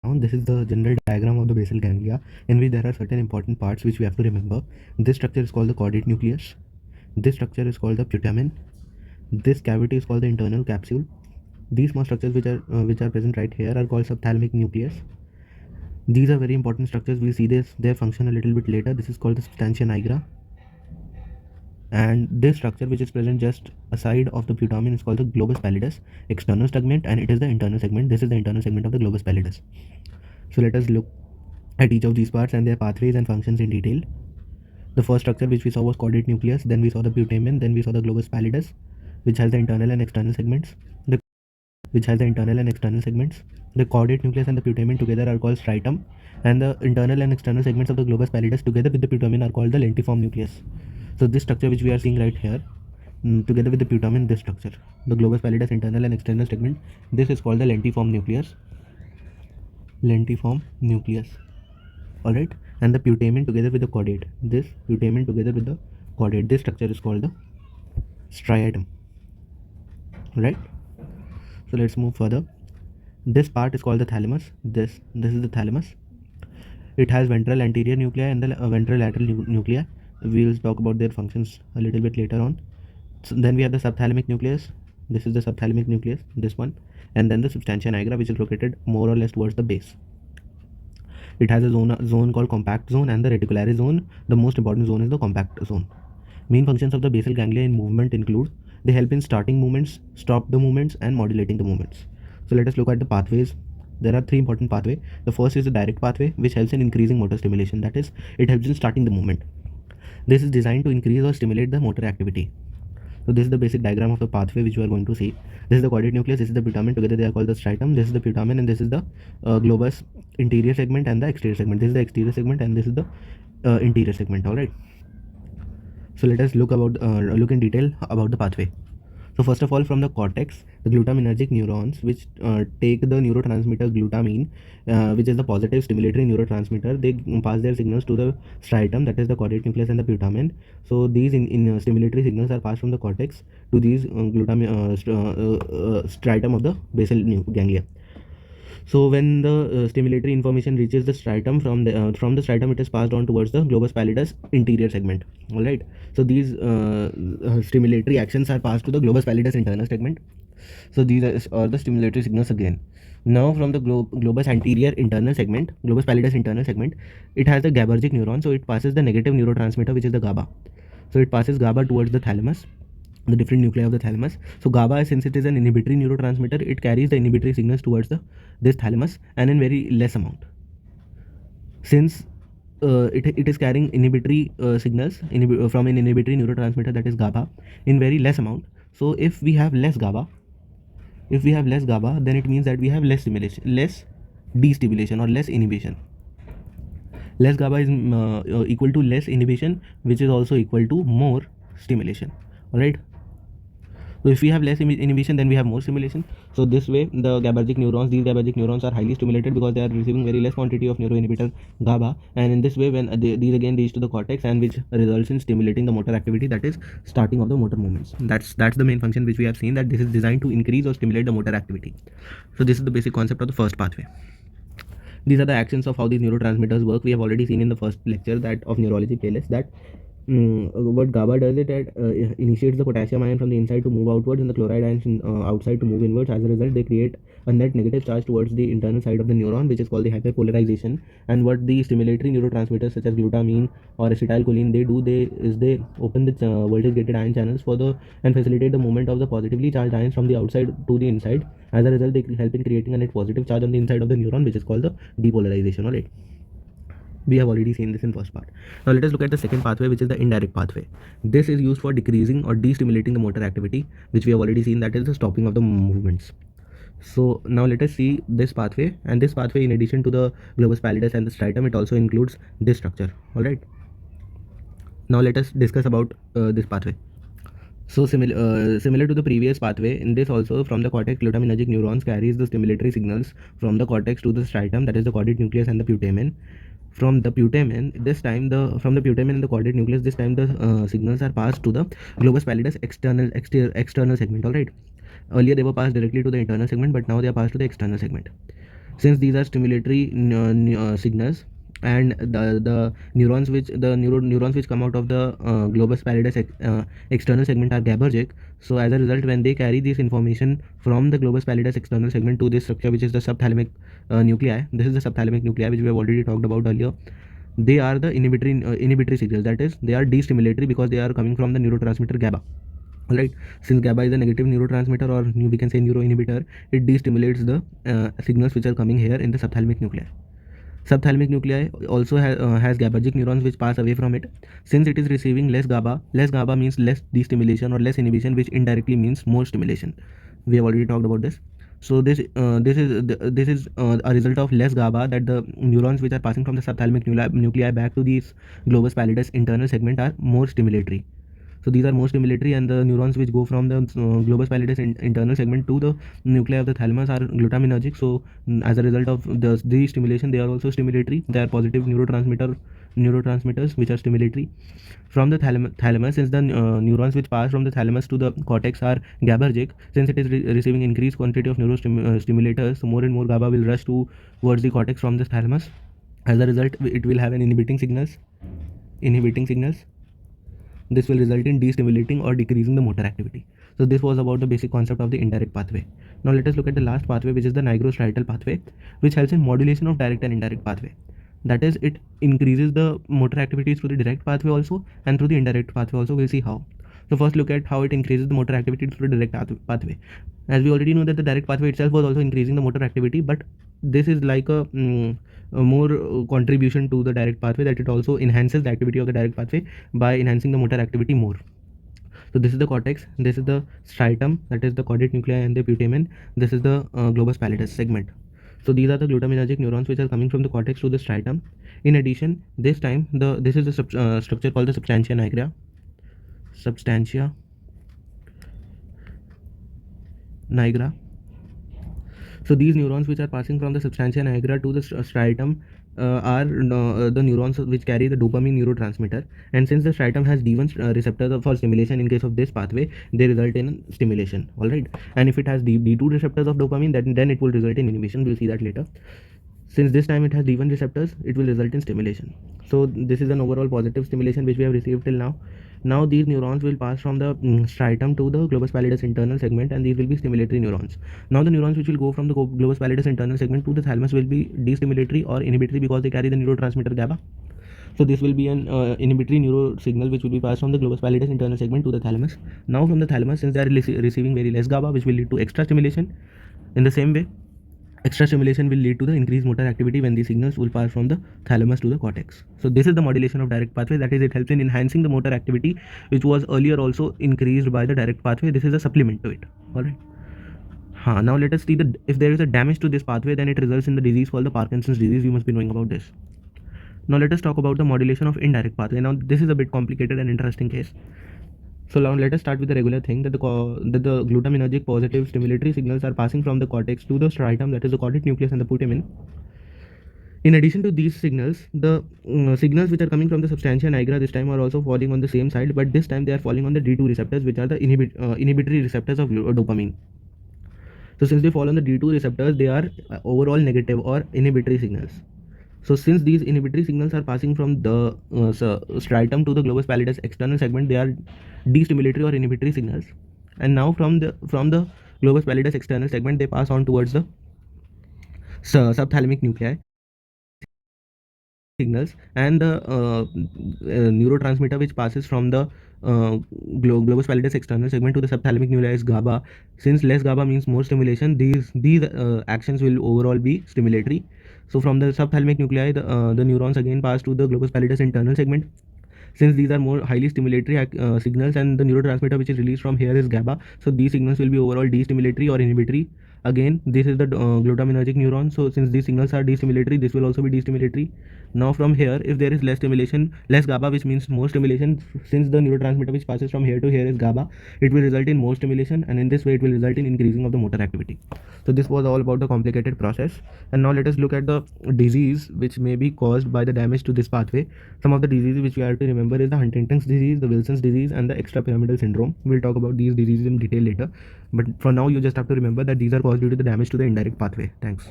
Now, this is the general diagram of the basal ganglia, in which there are certain important parts which we have to remember. This structure is called the caudate nucleus. This structure is called the putamen. This cavity is called the internal capsule. These small structures which are present right here are called subthalamic nucleus. These are very important structures. We'll see their function a little bit later. This is called the substantia nigra. And this structure which is present just aside of the putamen is called the globus pallidus, external segment, and it is the internal segment. This is the internal segment of the globus pallidus. So let us look at each of these parts and their pathways and functions in detail. The first structure which we saw was caudate nucleus, then we saw the putamen, then we saw the globus pallidus, which has the internal and external segments. The caudate nucleus and the putamen together are called striatum, and the internal and external segments of the globus pallidus together with the putamen are called the lentiform nucleus. So this structure which we are seeing right here, together with the putamen, this structure, the globus pallidus internal and external segment, this is called the lentiform nucleus. All right, and the putamen together with the caudate, this structure is called the striatum. All right, so let's move further. This part is called the thalamus. This is the thalamus. It has ventral anterior nuclei and the ventral lateral nuclei. We will talk about their functions a little bit later on. So then we have the subthalamic nucleus. This is the subthalamic nucleus, this one, and then the substantia nigra, which is located more or less towards the base. It has a zone called compact zone and the reticularis zone. The most important zone is the compact zone. Main functions of the basal ganglia in movement include: they help in starting movements, stop the movements, and modulating the movements. So let us look at the pathways. There are three important pathways. The first is the direct pathway, which helps in increasing motor stimulation. That is, it helps in starting the movement. This is designed to increase or stimulate the motor activity. So this is the basic diagram of the pathway which we are going to see. This is the caudate nucleus, this is the putamen, together they are called the striatum. This is the putamen, and this is the globus interior segment and the exterior segment. This is the exterior segment and this is the interior segment. All right. So let us look in detail about the pathway. So first of all, from the cortex, the glutaminergic neurons, which take the neurotransmitter glutamine, which is the positive stimulatory neurotransmitter, they pass their signals to the striatum, that is the caudate nucleus and the putamen. So these stimulatory signals are passed from the cortex to these striatum of the basal ganglia. So when the stimulatory information reaches the striatum, from the striatum it is passed on towards the globus pallidus interior segment. All right. So these stimulatory actions are passed to the globus pallidus internal segment. So these are the stimulatory signals again. Now from the globus anterior internal segment, globus pallidus internal segment, it has the GABAergic neuron. So it passes the negative neurotransmitter, which is the GABA. So it passes GABA towards the thalamus, the different nuclei of the thalamus. So GABA, since it is an inhibitory neurotransmitter, it carries the inhibitory signals towards this thalamus, and in very less amount. Since it is carrying inhibitory signals from an inhibitory neurotransmitter, that is GABA, in very less amount. So if we have less GABA, then it means that we have less stimulation, less destimulation, or less inhibition. Less GABA is equal to less inhibition, which is also equal to more stimulation. All right. So if we have less inhibition, then we have more stimulation. So this way, the GABAergic neurons, these GABAergic neurons are highly stimulated because they are receiving very less quantity of neuroinhibitor GABA, and in this way, when these again reach to the cortex, and which results in stimulating the motor activity, that is starting of the motor movements. That's the main function which we have seen, that this is designed to increase or stimulate the motor activity. So this is the basic concept of the first pathway. These are the actions of how these neurotransmitters work. We have already seen in the first lecture that of neurology playlist that what GABA does, it initiates the potassium ion from the inside to move outwards, and the chloride ions outside to move inwards. As a result, they create a net negative charge towards the internal side of the neuron, which is called the hyperpolarization. And what the stimulatory neurotransmitters such as glutamine or acetylcholine they open the voltage gated ion channels and facilitate the movement of the positively charged ions from the outside to the inside. As a result, they help in creating a net positive charge on the inside of the neuron, which is called the depolarization. All right. We have already seen this in first part. Now let us look at the second pathway, which is the indirect pathway. This is used for decreasing or destimulating the motor activity, which we have already seen, that is the stopping of the movements. So now let us see this pathway, and this pathway, in addition to the globus pallidus and the striatum, it also includes this structure. All right. Now let us discuss about this pathway. So similar to the previous pathway, in this also, from the cortex, glutaminergic neurons carries the stimulatory signals from the cortex to the striatum, that is the caudate nucleus and the putamen. From the putamen and the caudate nucleus, this time the signals are passed to the globus pallidus external segment. All right. Earlier they were passed directly to the internal segment, but now they are passed to the external segment. Since these are stimulatory signals, and the neurons which come out of the globus pallidus external segment are GABAergic. So as a result, when they carry this information from the globus pallidus external segment to this structure, which is the subthalamic nuclei, this is the subthalamic nuclei which we have already talked about earlier. They are the inhibitory signals, that is, they are destimulatory because they are coming from the neurotransmitter GABA. All right, since GABA is a negative neurotransmitter, or we can say neuroinhibitor, it destimulates the signals which are coming here in the subthalamic nuclei. Subthalamic nuclei also has GABAergic neurons which pass away from it. Since it is receiving less GABA means less destimulation or less inhibition, which indirectly means more stimulation. We have already talked about this. So this is a result of less GABA, that the neurons which are passing from the subthalamic nuclei back to these globus pallidus internal segment are more stimulatory. So these are more stimulatory, and the neurons which go from the globus pallidus internal segment to the nuclei of the thalamus are glutaminergic. So as a result of the stimulation, they are also stimulatory. They are positive neurotransmitters which are stimulatory. From the thalamus, since the neurons which pass from the thalamus to the cortex are GABAergic, since it is receiving increased quantity of neurostimulators, so more and more GABA will rush towards the cortex from the thalamus. As a result, it will have an inhibiting signals. This will result in destimulating or decreasing the motor activity. So this was about the basic concept of the indirect pathway. Now let us look at the last pathway, which is the nigrostriatal pathway, which helps in modulation of direct and indirect pathway. That is, it increases the motor activities through the direct pathway also and through the indirect pathway also. We'll see how. So first look at how it increases the motor activity through the direct pathway. As we already know that the direct pathway itself was also increasing the motor activity, but this is like a more contribution to the direct pathway, that it also enhances the activity of the direct pathway by enhancing the motor activity more. So this is the cortex, this is the striatum, that is the caudate nuclei and the putamen, this is the globus pallidus segment. So these are the glutaminergic neurons which are coming from the cortex to the striatum. In addition, this time this is the structure called the substantia nigra. So these neurons which are passing from the substantia nigra to the striatum are the neurons which carry the dopamine neurotransmitter, and since the striatum has D1 receptors for stimulation, in case of this pathway they result in stimulation. All right, and if it has D2 receptors of dopamine, then it will result in inhibition. We'll see that later. Since this time it has D1 receptors, it will result in stimulation. So this is an overall positive stimulation which we have received till now. Now these neurons will pass from the striatum to the globus pallidus internal segment, and these will be stimulatory neurons. Now the neurons which will go from the globus pallidus internal segment to the thalamus will be destimulatory or inhibitory because they carry the neurotransmitter GABA. So this will be an inhibitory neuro signal which will be passed from the globus pallidus internal segment to the thalamus. Now from the thalamus, since they are receiving very less GABA, which will lead to extra stimulation. In the same way, extra stimulation will lead to the increased motor activity when these signals will pass from the thalamus to the cortex. So this is the modulation of direct pathway, that is, it helps in enhancing the motor activity which was earlier also increased by the direct pathway. This is a supplement to it. Alright. Now let us see if there is a damage to this pathway, then it results in the disease called the Parkinson's disease. You must be knowing about this. Now let us talk about the modulation of indirect pathway. Now this is a bit complicated and interesting case. So now let us start with the regular thing, that the glutaminergic positive stimulatory signals are passing from the cortex to the striatum, that is the caudate nucleus and the putamen. In addition to these signals, the signals which are coming from the substantia nigra this time are also falling on the same side, but this time they are falling on the D2 receptors, which are the inhibitory receptors of dopamine. So since they fall on the D2 receptors, they are overall negative or inhibitory signals. So since these inhibitory signals are passing from the striatum to the globus pallidus external segment, they are destimulatory or inhibitory signals. And now from the globus pallidus external segment, they pass on towards the subthalamic nuclei signals, and the neurotransmitter which passes from the globus pallidus external segment to the subthalamic nuclei is GABA. Since less GABA means more stimulation, these actions will overall be stimulatory. So from the subthalamic nuclei, the neurons again pass to the globus pallidus internal segment. Since these are more highly stimulatory signals, and the neurotransmitter which is released from here is GABA, so these signals will be overall destimulatory or inhibitory. Again, this is the glutaminergic neuron, so since these signals are destimulatory, this will also be destimulatory. Now from here, if there is less stimulation, less GABA, which means more stimulation, since the neurotransmitter which passes from here to here is GABA, it will result in more stimulation, and in this way it will result in increasing of the motor activity. So this was all about the complicated process. And now let us look at the disease which may be caused by the damage to this pathway. Some of the diseases which we have to remember is the Huntington's disease, the Wilson's disease, and the extrapyramidal syndrome. We'll talk about these diseases in detail later, but for now you just have to remember that these are caused due to the damage to the indirect pathway. Thanks.